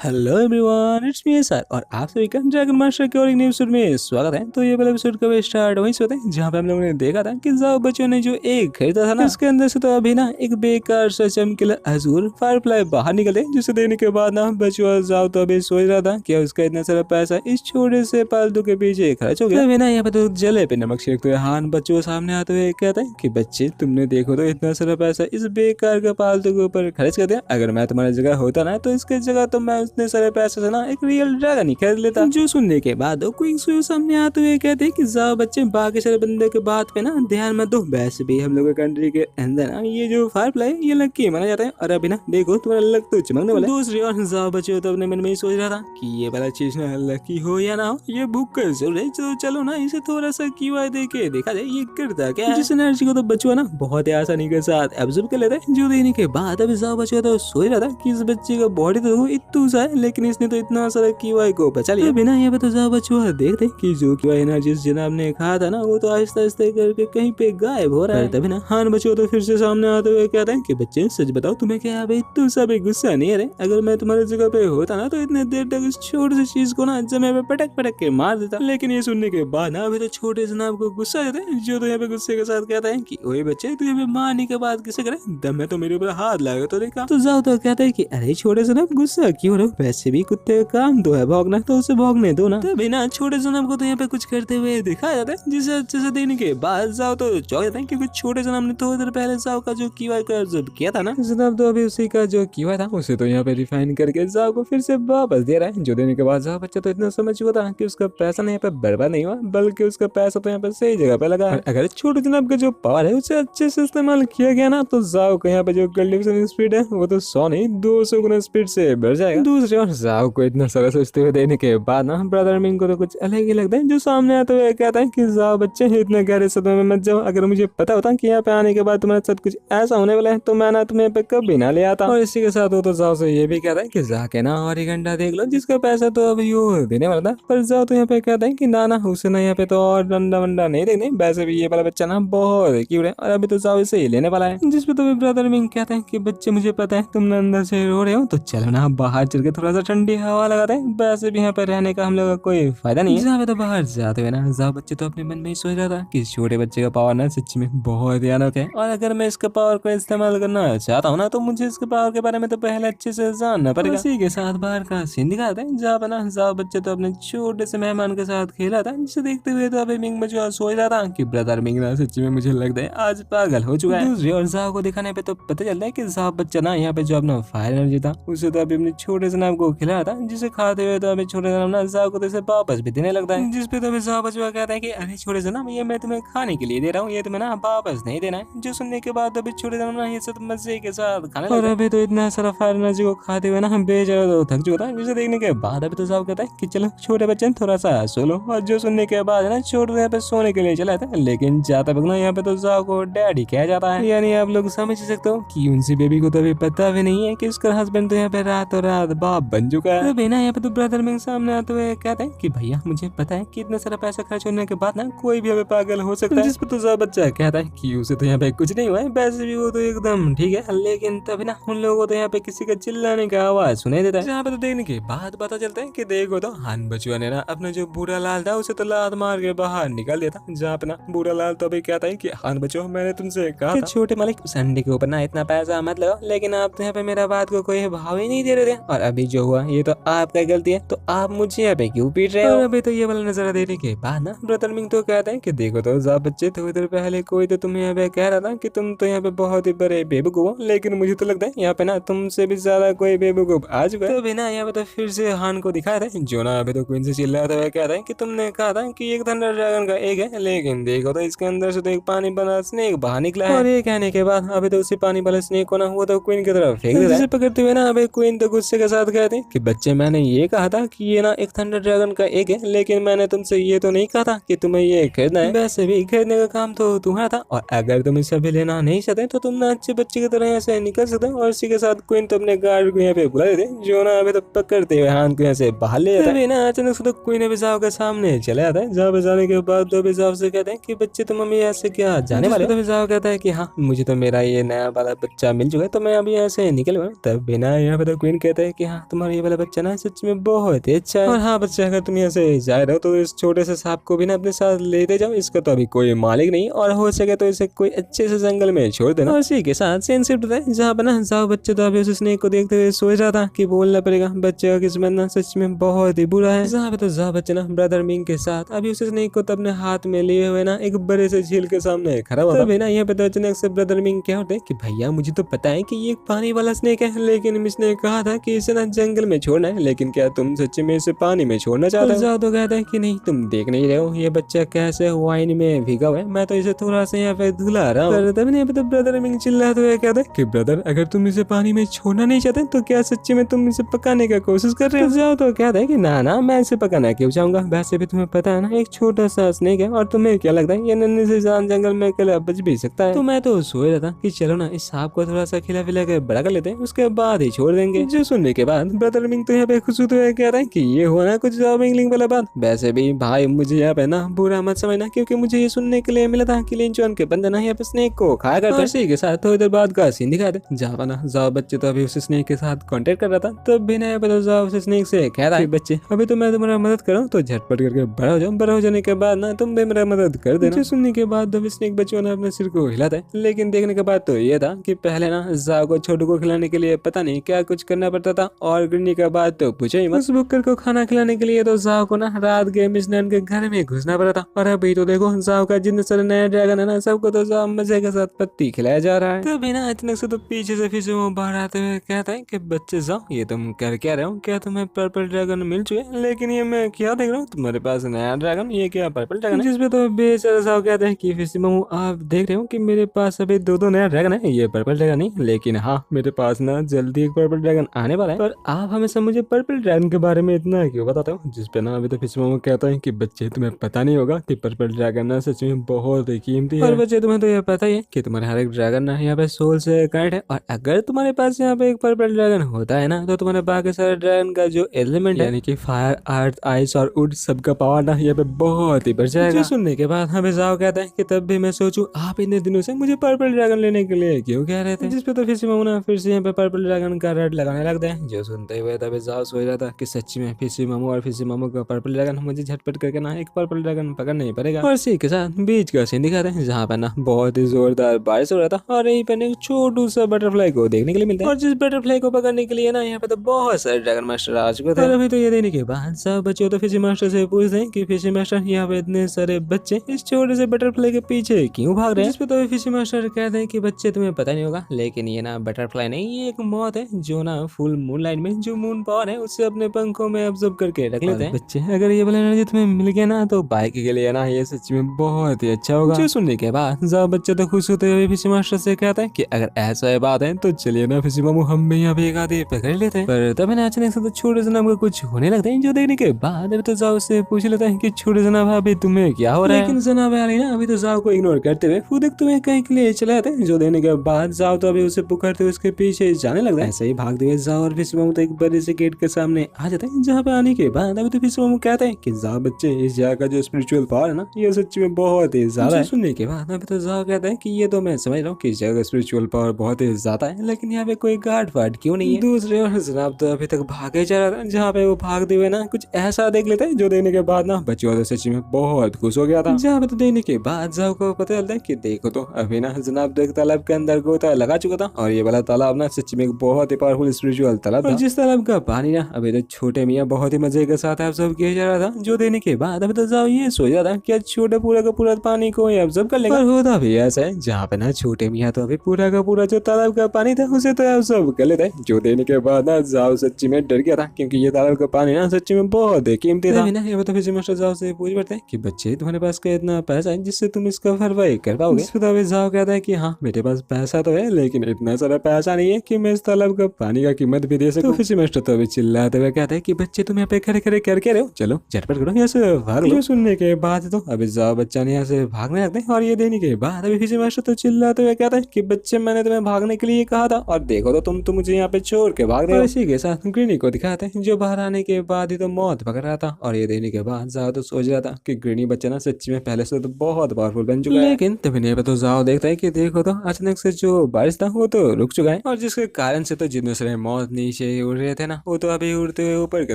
Hello everyone, it's me sir और आप सभी का ड्रैगन मास्टर की और एक न्यू एपिसोड में स्वागत है। तो ये वाला एपिसोड कब स्टार्ट वहीं से होता है जहाँ पे हम लोगों ने देखा था कि जाओ बच्चों ने जो एक खरीदा था ना, उसके अंदर से तो अभी ना एक बेकार सा चमकीला अजूर फायरफ्लाई बाहर निकले, जिसे देने के बाद ना बच्चों जाओ तो अभी सोच रहा था कि उसका इतना सारा पैसा इस छोटे से पालतू के पीछे खर्च हो गया। अभी ना यहाँ पे तो जले पे नमक छिड़कते हुए हान बच्चों के सामने आते हुए कहता है कि बच्चे तुमने देखो तो इतना सारा पैसा इस बेकार के पालतू के ऊपर खर्च कर दिया। अगर मैं तुम्हारी जगह होता ना तो इसकी जगह तो मैं इतने सारे पैसे से ना एक रियल ड्रैगन ही खरीद लेता। जो सुनने के बाद क्विंग सुयो सामने आते हुए कहते हैं कि जाओ बच्चे बाकी सारे बंदे के बात पे ना ध्यान मत दो, वैसे भी हम लोग के कंट्री के अंदर ना ये जो फायरफ्लाई ये लकी माना जाता है और अभी ना देखो तुम्हारा लक तो चमकने वाला है। दूसरी ओर जाओ बच्चे तो अपने मन में ही सोच रहा था कि ये वाला चीज ना लकी हो या ना हो ये भूख कर जरूर है, तो चलो ना इसे थोड़ा सा कीवा दे के देखा जाए ये करता क्या है। जिस एनर्जी को तो बच्चों ना बहुत ही आसानी के साथ एब्जॉर्ब कर लेता है। जो देने के बाद अभी जाओ बच्चे तो सोच रहा था कि इस बच्चे का बॉडी तो इतना सा है लेकिन इसने तो इतना सारा कीवाई को बचा लिया। बिना यहाँ पे तो जाओ बच्चों देखते कि जो कीवाई ना जिस जनाब ने कहा था ना वो तो आहिस्ता आहिस्ता करके कहीं पे गायब हो रहा है। तभी ना हान बच्चों तो फिर से सामने आते हुए कहते हैं कि बच्चे सच बताओ तुम्हें क्या अभी इतना सा भी गुस्सा नहीं है रे? अगर मैं तुम्हारी जगह पे होता ना तो इतने देर तक इस छोटी सी चीज को ना जमे पे पटक पटक के मार देता। लेकिन ये सुनने के बाद ना अभी तो छोटे जनाब को गुस्सा आ जाता है, जो तो यहाँ पे गुस्से के साथ कहता है कि ओए बच्चे तू यहाँ पे मारने के बाद किसे करे, दम है तो मेरे ऊपर हाथ लगा तो देखा। तो जाओ तो कहता है कि अरे छोटे जनाब गुस्सा क्यों रहे हो, वैसे भी कुत्ते का काम तो है भौंकना, तो उसे भौंकने दो ना। तभी ना छोटे जनाब को तो यहाँ पे कुछ करते हुए दिखाया जाता है, जिसे अच्छे से देने के बाद जाओ तो चौंक जाता है क्योंकि छोटे जनाब ने थोड़ी देर पहले जाओ का जो कीवाई का जब किया था ना, जनाब तो अभी उसी का जो कीवाई था उसे तो यहाँ पे रिफाइन करके जाओ को फिर से वापस दे रहा है। जो देने के बाद जाओ बच्चा तो इतना समझ चुका था कि उसका पैसा यहाँ पे बर्बाद नहीं हुआ बल्कि उसका पैसा तो यहाँ पे सही जगह पे लगा है। अगर छोटे जनाब का जो पावर है उसे अच्छे से इस्तेमाल किया गया ना तो जाओ का यहाँ पे जो कल्टीवेशन स्पीड है वो तो 100 नहीं 200 गुना स्पीड से बढ़ जाएगा। दूसरी ओर जाओ को इतना सारा सोचते हुए देने के बाद ना ब्रदर मिंग को तो कुछ अलग ही लगता है, जो सामने आते हुए कहता है कि जाओ बच्चे इतने गहरे सदमे में मत जाओ, अगर मुझे पता होता कि यहाँ पे आने के बाद तुम्हारे साथ कुछ ऐसा होने वाला है तो मैं ना तुम्हें पे कभी ना ले आता। और इसी के साथ वो तो जाओ से ये भी कहता है कि जाके ना और एक घंटा देख लो जिसका पैसा तो अभी वो देने वाला था, पर जाओ तो यहाँ पे कहता है कि ना ना उसे ना यहाँ पे तो और डंडा वंडा नहीं देखने, वैसे भी ये वाला बच्चा ना बहुत क्यूट है और अभी तो जाओ इसे ही लेने वाला है। जिसपे तो ब्रदर मिंग कहते हैं कि बच्चे मुझे पता है तुम अंदर से रो रहे हो तो चलो ना बाहर चल के थोड़ा सा ठंडी हवा लगाते हैं, वैसे भी यहाँ पे रहने का हम लोग का कोई फायदा नहीं है। जहाँ पे तो बाहर जाते हुए ना जाओ बच्चे तो अपने मन में ही सोच रहा था कि छोटे बच्चे का पावर ना सच्ची में बहुत भयानक है और अगर मैं इसके पावर को इस्तेमाल करना चाहता हूँ ना तो मुझे इसके पावर के बारे में तो पहले अच्छे से जानना पड़ेगा। इसी के साथ बाहर का सीन दिखाते हैं जहाँ पे ना जाओ बच्चे तो अपने छोटे से मेहमान के साथ खेला था, जिसे देखते हुए तो अभी मिंग बच्चा सोच रहा था कि ब्रदर मिंग ना सच्ची में मुझे लगता है आज पागल हो चुका है। दूसरी ओर जाओ को दिखाने पे तो पता चलता है कि जाओ बच्चा ना यहाँ पे जो अपना फायर एनर्जी था उसे तो अभी अपने छोटे से नाम को खिला था, जिसे खाते हुए तो अभी छोटे से नाम ना जाओ को तो इसे वापस भी देने लगता है। जिसपे तो अभी जाओ बच्चा कहता है कि अरे छोटे से नाम ये मैं तुम्हें खाने के लिए दे रहा हूँ, ये तुम्हें ना वापस नहीं देना है। जो सुनने के बाद अभी छोटे से नाम ना ये सब मजे के साथ खाने लगता है। और अभी तो इतना सारा फायर एनर्जी को खाते हुए ना हम बेचारा तो थक चुका था, जिसे देखने के बाद अभी तो जाओ कहता है कि चलो छोटे बच्चे थोड़ा सा सो लो। और जो सुनने के बाद ना छोटे यहाँ पे सोने के लिए चला था, लेकिन जाता वक्त ना यहाँ पे तो जाओ को डैडी कहा जाता है। यानी आप लोग समझ सकते हो कि उनसी बेबी को तो अभी पता भी नहीं है कि उसका हस्बैंड तो यहाँ पे रातों रात बाप बन चुका है। तो ना यहाँ पे तो ब्रदर मिंग सामने आते हुए कहते हैं कि भैया मुझे पता है कि इतना सारा पैसा खर्च होने के बाद ना कोई भी हमें पागल हो सकता है। जिसपे तो जाओ बच्चा कहता है कि उसे तो यहाँ पे कुछ नहीं हुआ है, वैसे भी वो तो एकदम ठीक है, लेकिन तभी ना उन लोगों को तो यहाँ पे किसी का चिल्लाने का आवाज सुनाई देता है। यहाँ पे तो देखने के बाद पता चलता है कि देखो तो हान बचुआ ने ना अपना जो बूढ़ा लाल था उसे तो लात मार के बाहर निकाल दिया था। जहाँ पे ना बूढ़ा लाल तो अभी कहता है कि हान बचुआ मैंने तुमसे कहा था छोटे मालिक उस अंडे के ऊपर ना इतना पैसा मत लगाओ, लेकिन आप तो यहाँ पे मेरा बात को कोई भाव ही नहीं दे रहे थे और अभी जो हुआ ये तो आपका गलती है, तो आप मुझे यहाँ पे क्यों पीट रहे हो। और अभी तो ये वाला नजारा देने के बाद ना ब्रदर मिंग तो कहता है कि देखो तो जा बच्चे थोड़ी देर पहले कोई तो तुम्हें यहाँ पे कह रहा था कि तुम तो यहाँ पे बहुत ही बड़े बेवकूफ हो, लेकिन मुझे तो लगता है यहाँ पे ना तुमसे भी ज्यादा कोई बेवकूफ आ चुका है। तो अभी ना यहाँ पे तो फिर से हान को दिखा रहे जो ना अभी तो क्वीन से चिल्ला रहा था, कह रहा है कि तुमने कहा था कि एक थंडर ड्रैगन का एग है, लेकिन देखो तो इसके अंदर से तो एक पानी वाला स्नेक बाहर निकला है। और ये कहने के बाद अभी तो उसी पानी वाले स्नेक को ना हुआ तो क्वीन की तरफ फेंक देता है। पकड़ते हुए ना अभी क्वीन तो गुस्से के साथ कहते हैं कि बच्चे मैंने ये कहा था कि ये ना एक थंडर ड्रैगन का एग है, लेकिन मैंने तुमसे ये तो नहीं कहा था कि तुम्हें ये खरीदना है, वैसे भी खरीदने का काम तो तुम्हारा था और अगर तुम इसे अभी लेना नहीं चाहते तो तुम ना अच्छे बच्चे की तरह यहाँ से निकल सकते हो। और इसी के साथ क्वीन तो अपने गार्ड को यहाँ पे बुला देते जो ना अभी तो पकड़ते हुए हान को यहाँ से बाहर ले जाता है। ना अचानक से तो क्वीन अभी जाओ के सामने चले जाता है, जहाँ पे जाने के बाद तो अभी जाओ से कहते हैं कि बच्चे तुम अभी ऐसे क्या जाने वाले। तो जाओ कहता है कि हाँ मुझे तो मेरा ये नया वाला बच्चा मिल चुका है तो मैं अभी यहाँ से निकल गया। तब बिना यहाँ पे तो क्वीन कहते हैं कि हाँ तुम्हारा ये वाला बच्चा ना सच में बहुत ही अच्छा है। और हाँ बच्चा, अगर तुम यहाँ से जा रहे हो तो इस छोटे से सांप को भी ना अपने साथ लेते जाओ, इसका तो अभी कोई मालिक नहीं, और हो सके तो इसे कोई अच्छे से जंगल में छोड़ देना। और इसी के साथ सीन शिफ्ट होता है जहाँ पर ना जाओ बच्चे तो अभी उस स्नेक को देखते हुए सोच रहा था कि बोलना पड़ेगा, बच्चे का किस्मत ना सच में बहुत ही बुरा है। जहाँ पे तो जाओ बच्चे ना ब्रदर मिंग के साथ अभी उस स्नेक को तो अपने हाथ में लिए हुए ना एक बड़े से झील के सामने खड़ा हुआ था। तभी ना यहाँ पे तो अचानक से ब्रदर मिंग क्या होते कि भैया मुझे तो पता है कि ये एक पानी वाला स्नेक है, लेकिन इसने कहा था कि इसे ना जंगल में छोड़ना है, लेकिन क्या तुम सच्ची में इसे पानी में छोड़ना चाहते हो? जाओ तो कहता है कि नहीं, तुम देख नहीं रहे हो ये बच्चा कैसे वाइन में भीगा हुआ है, मैं तो इसे थोड़ा सा यहाँ पे धुला रहा हूँ। तभी यहाँ पे तो ब्रदर मिंग चिल्लाते हुए कहता है कि ब्रदर अगर तुम इसे पानी में छोड़ना नहीं चाहते तो क्या सच्ची में तुम इसे पकाने का कोशिश कर रहे हो? जाओ तो कहता है कि ना मैं इसे पकाना क्यों चाहूंगा, वैसे भी तुम्हें पता है ना एक छोटा सा स्नेक है, और तुम्हें क्या लगता है ये नन्हे से जान जंगल में अकेला बच भी सकता है? तो मैं तो सोच रहा था कि चलो ना इस सांप को थोड़ा सा खिला पिला के बड़ा कर लेते हैं, उसके बाद ही छोड़ देंगे। जो सुनने के बाद ब्रदर मिंग तो यहाँ पे खुश होते हुए कह रहा है कि ये हुआ ना कुछ मिंगलिंग वाला बात। वैसे भी भाई मुझे यहाँ पे ना बुरा मत समझना, क्योंकि मुझे ये सुनने के लिए मिला था कि लिंचोन के बंदे ना यहाँ पे स्नेक को खाया करते हैं। इसी के साथ थोड़ी देर बाद का सीन दिखाया था जहाँ पर ना जाओ बच्चे तो अभी उस स्नेक के साथ कांटेक्ट कर रहा था, तब भी ना पे जाओ उस स्नेक से कह रहा है बच्चे अभी तो मैं तुम्हारा मदद करूँ तो झटपट करके बड़ा हो जाओ, बड़ा हो जाने के बाद ना तुम भी मेरा मदद कर देना। सुनने के बाद जब स्नेक बच्चों ने अपने सिर को हिलाता है, लेकिन देखने के बाद तो ये था कि पहले ना जाओ को छोटू को खिलाने के लिए पता नहीं क्या कुछ करना पड़ता था, और गिरने के बाद तो पूछो ही मत। उस बुक्कर को खाना खिलाने के लिए तो जाओ को ना रात के मिशनन के घर में घुसना पड़ा था, और अभी तो देखो जाओ का जितने सारे नया ड्रैगन है ना सबको तो जाओ मजे के साथ पत्ती खिलाया जा रहा है। तभी ना अचानक से तो पीछे से फिर वो बाहर आते हुए कहता है कि बच्चे जाओ ये तुम कर क्या रहे हो, क्या तुम्हें पर्पल ड्रैगन मिल चुके? लेकिन ये मैं क्या देख रहा हूँ तुम्हारे पास नया ड्रैगन, ये क्या पर्पल ड्रैगन है? जिसपे तो बेचारा जाओ कहते हैं कि फिर मामू आप देख रहे हो कि मेरे पास अभी दो नया ड्रैगन है, ये पर्पल ड्रैगन नहीं, लेकिन हाँ मेरे पास ना जल्दी एक पर्पल ड्रैगन आने वाला है, पर आप हमेशा मुझे पर्पल ड्रैगन के बारे में इतना क्यों बताते हो? जिसपे ना अभी तो फिश मामू कहता है कि बच्चे तुम्हें पता नहीं होगा कि पर्पल ड्रैगन ना सच में बहुत ही कीमती है, और बच्चे तुम्हें तो ये पता ही है कि तुम्हारे हर एक ड्रैगन ना यहाँ पे सोल से कनेक्ट है, और अगर तुम्हारे पास यहाँ पे एक पर्पल ड्रैगन होता है ना तो तुम्हारे बाकी सारे ड्रैगन का जो एलिमेंट है यानी कि फायर अर्थ आइस और वुड सबका पावर ना यहाँ पे बहुत ही बढ़ जाएगा। सुनने के बाद हमें जाओ कहता है कि तब भी मैं सोचूं आप इतने दिनों से मुझे पर्पल ड्रैगन लेने के लिए क्यों कह रहे थे? जिसपे तो फिर मामू ना फिर से यहाँ पे पर्पल ड्रैगन का रेड लगाने लगते हैं। जो सुनते हुए तभी जाओ सोच रहा था कि सच्ची में फिर मामू और फिर मामू का पर्पल ड्रैगन मुझे झटपट करके ना एक पर्पल ड्रैगन पकड़ना ही पड़ेगा। और इसी के साथ बीच का सीन दिखाते हैं जहाँ पर ना बहुत ही जोरदार बारिश हो रहा था, और यहीं पर एक छोटू सा बटरफ्लाई को देखने के लिए मिलता है, और जिस बटरफ्लाई को पकड़ने के लिए ना यहाँ पे तो बहुत सारे ड्रैगन मास्टर आ चुके थे। और अभी तो ये देने के बाद सब बच्चे तो फिशी मास्टर से पूछते हैं कि फिशी मास्टर यहाँ पे इतने सारे बच्चे इस छोटे से बटरफ्लाई के पीछे क्यों भाग रहे हैं? जिसपे तो फिशी मास्टर कहते हैं कि बच्चे तुम्हें पता नहीं होगा, लेकिन ये ना बटरफ्लाई नहीं, ये एक मौत है जो ना फुल मून लाइट में जो मून पावर है उससे अपने पंखों में ऑब्जर्व करके रख लेते हैं। बच्चे अगर ये वाला एनर्जी तुम्हें मिल गया ना तो बाइक के लिए ना ये सच में बहुत ही अच्छा होगा। जो सुनने के बाद सब बच्चे तो खुश होते हुए फिशी मास्टर से कहते हैं कि अगर ऐसा बात है तो चलिए ना फिशी मामू हम भी यहाँ पे एक आधे पकड़ लेते हैं। पर तभी ना अचानक से तो छोटे से नाम का कुछ होने लगता है, जो देखने के बाद अभी तो जाओ से पूछ लेता है कि छोटे जनाब अभी तुम्हें क्या हो रहा है? लेकिन जनाब वाली ना अभी तो जाओ को इग्नोर करते हुए खुद तुम्हें कहीं के लिए चले जाते हैं। जो देखने के बाद जाओ तो अभी उसे पुकारते हुए उसके पीछे जाने लगता है। ऐसे ही भागते हुए जाओ और फिश मामू तो एक बड़े से गेट के सामने आ जाता है, जहाँ पे आने के बाद अभी तो फिश मामू कहते हैं कि जाओ बच्चे इस जगह का जो स्पिरिचुअल पावर है ना ये सच्ची में बहुत ही ज्यादा है। सुनने के बाद अभी तो जाओ कहता है कि ये तो मैं समझ रहा हूँ कि इस जगह का स्पिरिचुअल पावर बहुत ही ज्यादा है, लेकिन यहाँ पे कोई गार्ड वार्ड क्यों नहीं है? दूसरे और जनाब तो अभी तक भागे जा रहा था, जहाँ पे वो भागते हुए ना कुछ ऐसा देख लेते हैं जो देखने के बाद ना बच्चे वाले सच्ची में बहुत खुश हो गया था। जहाँ पे तो देखने के बाद जाओ को पता चलता है कि देखो तो अभी ना जनाब तो एक तालाब के अंदर गोता लगा चुका था, और ये वाला तालाब ना सच्ची में बहुत ही पावरफुल स्पिरिचुअल तालाब था, जिस तालाब का पानी ना अभी तो छोटे मियाँ बहुत ही मजे के साथ ऑब्जर्व किया जा रहा था। जो देखने के बाद अभी तो जाओ ये सोच रहा था कि छोटे पूरा का पूरा पानी को ऑब्जर्व कर लेगा, और होता भी ऐसा है जहाँ पे ना छोटे मियाँ तो अभी पूरा का पूरा जो तालाब का पानी था उसे तो ऑब्जर्व कर लेते हैं। जो देने के बाद ना जाओ सच्ची में डर गया था, क्योंकि ये तालाब का पानी ना सच्ची में बहुत कीमती था। ये तो फिर मास्टर जाओ से पूछ पड़ते हैं कि बच्चे तुम्हारे पास क्या इतना पैसा है जिससे तुम इसका भरपाई कर पाओगे? इस पे जाओ कहता है कि हाँ मेरे पास पैसा तो है, लेकिन इतना सारा पैसा नहीं है कि मैं इस तालाब का पानी का कीमत भी दे सकूं। तो फिर मास्टर तो अभी चिल्लाते हुए कहता है कि बच्चे तुम यहाँ पे खड़े खड़े करके रहो, चलो झटपट करो यहाँ से भाग लो। सुनने के बाद तो अभी जाओ बच्चा ने यहाँ से भागने लगते हैं, और ये देने के बाद अभी फिर मास्टर तो चिल्लाते हुए कहता है कि बच्चे मैंने तुम्हें भागने के लिए कहा था, और देखो तो तुम तो मुझे यहाँ पे छोड़ के भाग रहे हो। इसी के साथ ग्रीनी को दिखाते हैं जो बाहर आने के बाद ही तो मौत पकड़ रहा था, और ये देने के बाद जाओ तो सोच रहा था कि ग्रीनी बच्चा ना सच्ची में पहले से तो बहुत पावरफुल बन चुका है। लेकिन तभी नहीं पे तो जाओ देखता है कि देखो तो अचानक से जो बारिश था वो तो रुक चुका है, और जिसके कारण से तो जितने सारे मौत नीचे पीछे उड़ रहे थे ना, वो तो अभी उड़ते हुए ऊपर की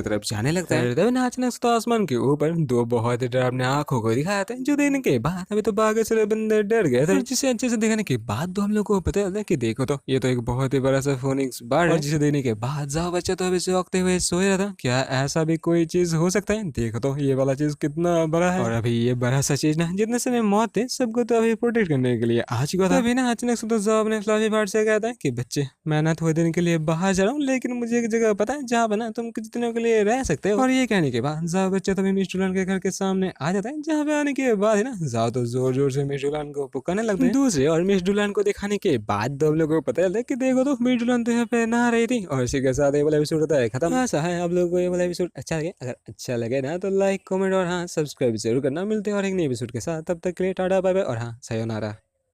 तरफ जाने लगता है। तभी ना अचानक से तो आसमान के ऊपर दो बहुत ही डरावने आंखों को दिखाया था, जो देखने के बाद अभी तो बाकी सारे बंदे डर गए थे। और जिसे अच्छे से देखने के बाद तो हम लोग को पता चलता है कि देखो तो ये तो एक बहुत ही बड़ा सा फोनिक्स बर्ड है। और जिसे देखने के बाद जाओ बच्चा तो अभी चौंकते हुए सो रहा था, क्या ऐसा भी कोई चीज हो सकता है? देखो तो ये वाला चीज कितना बड़ा है, और अभी ये बड़ा सा चीज ना जितने सारे मौत थे सबको तो अभी प्रोटेक्ट करने के लिए आ चुका था। अभी ना अचानक से तो जाओ अपने फ्लफी बर्ड से कहता है कि बच्चे मैं ना थोड़े दिन के लिए बाहर जा रहा हूँ, लेकिन मुझे एक जगह पता है जहाँ पर ना तुम कुछ दिनों के लिए रह सकते हो। और ये कहने के बाद जाओ बच्चा तभी मिस डुलान के घर के सामने आ जाता है, जहाँ पे आने के बाद है ना जाओ तो जोर जोर से मिस डुलान को पुकारने लगते हैं। दूसरे और मिस डुलान को दिखाने के बाद तो हम लोग को पता चलता है कि देखो तो मिस डुलान तो यहाँ पे नहा रही थी। और इसी के साथ ये वाला एपिसोड होता है खत्म। ऐसा है आप लोगों को ये वाला एपिसोड अच्छा लगे, अगर अच्छा लगे ना तो लाइक कमेंट और हाँ सब्सक्राइब जरूर करना। मिलते हैं और एक नए एपिसोड के साथ, तब तक के लिए टाटा बाय बाय और हाँ सायोनारा।